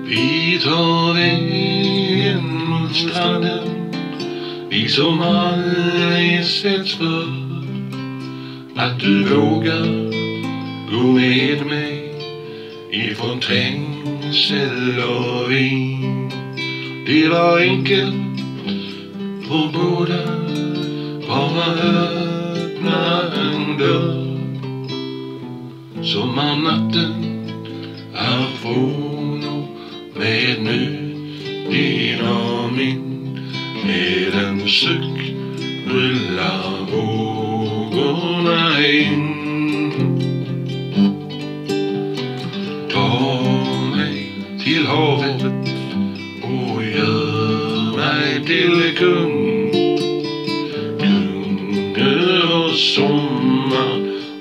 Vi tar vägen mot stranden, vi som aldrig setts för. Att du vågar gå med mig ifrån trängsel och vin. Det var enkelt på båda, bara öppna en dörr. Sommarnatten är från och med nu din och min. Med en suck rullar vågorna in. Ta mig till havet och gör mig till kung. Kung över sommar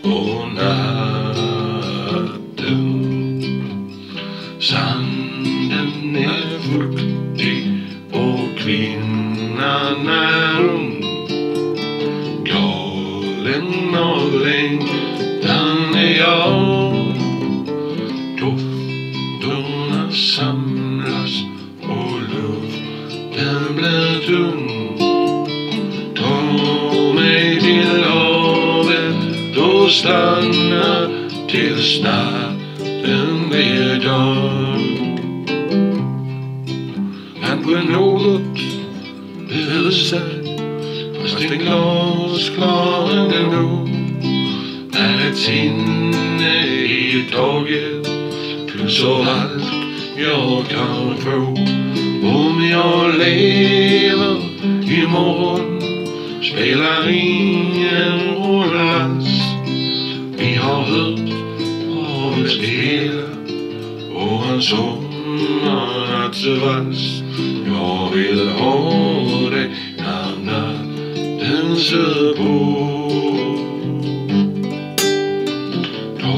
och natten. Sanden är fuktig och kvinnan är ung. Galen av längtan är jag. Dofterna samlas och luften blir tung. Ta mig till havet och stanna tills natten blir dag. Kanske något behöver sig, fast en glasklar ändå. Är ett sinne i taget, plus av allt jag kan få. Om jag lever imorgon spelar ingen roll alls. Vi har hört havet spela och en sommarnattsvals. Jag vill ha dig när natten ser på. Ta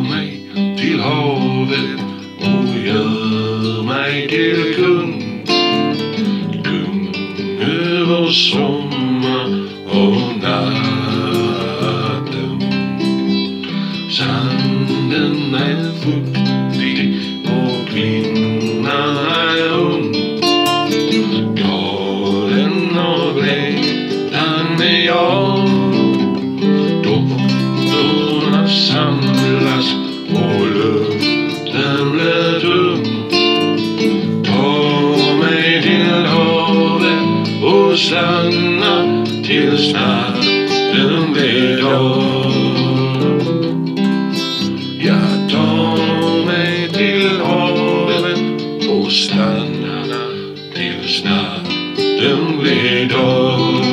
mig till havet och gör mig till kung. Kung över sommar och natten. Sanden är fuktig och kvinnan är ung. Galen av längtan är jag. Dofterna samlas och luften blir tung. Ta mig till havet och stanna tills natten blir dag. Jag tar mig till havet och stannar tills natten blir dag.